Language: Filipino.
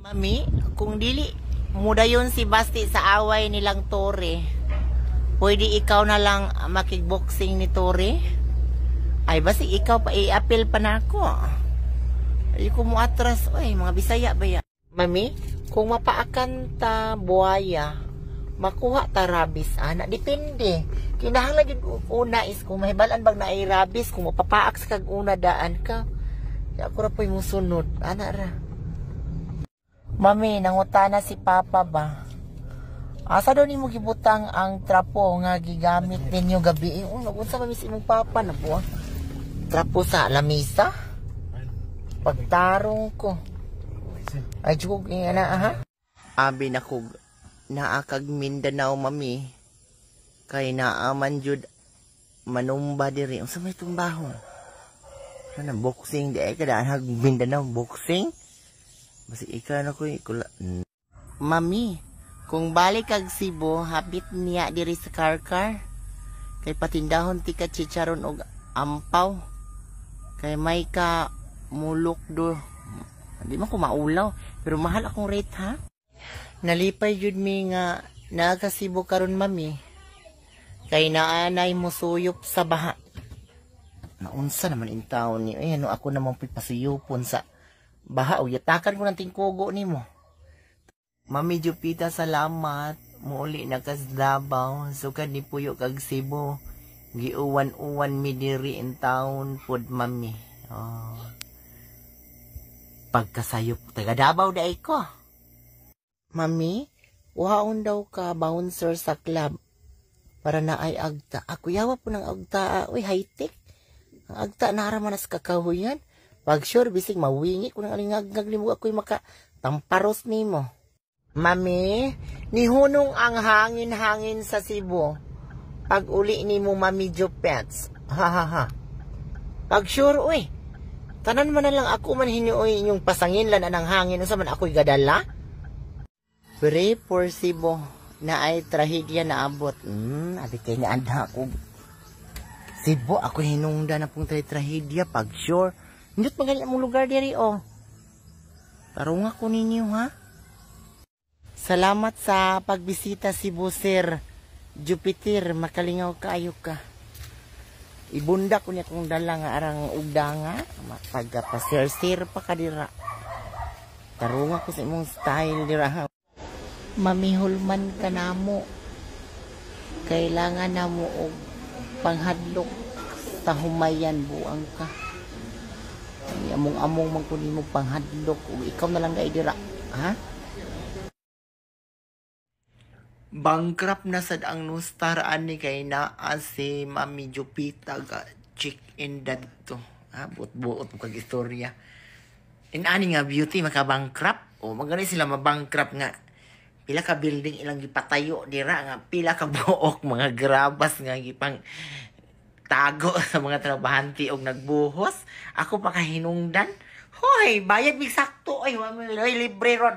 Mami, kung dili mudayon si Basti sa away nilang Tore, pwede ikaw na lang makikboxing ni Tore? Ay, basi ikaw pa i-appeal pa na ako. Ay, ko mo atras. Ay, mga Bisaya ba yan? Mami, kung mapaakan ta buhaya, makuha ta rabis, ana, depende. Kinahanglan yung una is kung mahibalan bang na ay rabis, kung mapapaak sa kag una daan ka. Kaya ako ra po'y musunod. Ana ra. Mami, nangutana si Papa ba? Asa daw ni mo gibutang ang trapo nga gigamit ninyo gabi? Unsa mami si imong Papa na buwa? Trapo sa lamisa? Pagtarong ko. Ay, jug na ha? Abi na ko naakag Mindanao, mami. Kay naaman jud manumba diri. Unsa may tumbahon? Ano boxing di ay kada hag Mindanao boxing? Basi ikaw na ko ikula. Mami, kung balik kag Cebu, hapit niya diri sa Karkar. Kay patindahon ti ka chicharon og ampaw. Kay may ka mulok do. Di man ko maulaw, pero mahal akong rate ha. Nalipay jud mi nga naga Cebu karon, mami. Kay naanay mo suyop sa baha. Naunsa naman in taon ni. Ay ano ako naman pasuyupon sa baha o yatakan ko ng tingkugo ni mo. Mami Jupita, salamat. Muli nakasdabaw. Sukad ni Puyo kag Cebu. Giuwan-uwan mi diri in town pod, mami. Oh. Pagkasayop taga Davao daay ko. Mami, uhaon daw ka bouncer sa club para na ay agta. Ako yawa po ng agta. Uy, high-tech. Ang agta naraman na sa kakahuyan. Pag sure, bisig mawingi ko ng alingagag ni mo ako'y makatamparos ni mo. Mami, nihunong ang hangin-hangin sa Cebu. Pag uli ni mo, Mami Jupets. Ha ha ha. Pag sure, uy. Tanan man na lang ako man hinuoy inyong pasanginlan anang hangin. Unsa man ako'y gadala? Pray for Cebu na ay trahedya na abot. Abi kay nga anda ako. Cebu, ako hinungda na pong trahedya. Pag sure, hindi magaling mong lugar diri, oh. Tarong ako ninyo, ha? Salamat sa pagbisita, Cebu, Sir Jupiter. Makalingaw kaayo ka. Ibunda ko niya kung dala nga arang ugda nga. Pagkapasir-sir pa ka dira. Tarong ako sa imong style dira, ha? Mamihulman ka na mo. Kailangan na mo og panghadlok sa humayan buang ka. Among-among man kunin mo panghadlok o ikaw na lang dai dira, ha? Bankrupt na sad ang Nustar ani kay naa si Mami Jupita ga chick in dadto. Ha, buot-buot kag istorya. Ani nga beauty maka-bankrupt o magani sila mabankrupt nga pila ka building ilang gipatayo dira nga pila ka buok mga grabas nga gipang tago sa mga trabahanti og nagbuhos. Ako pa kahinungdan. Hoy, bayad mig sakto. Ay, libre ron.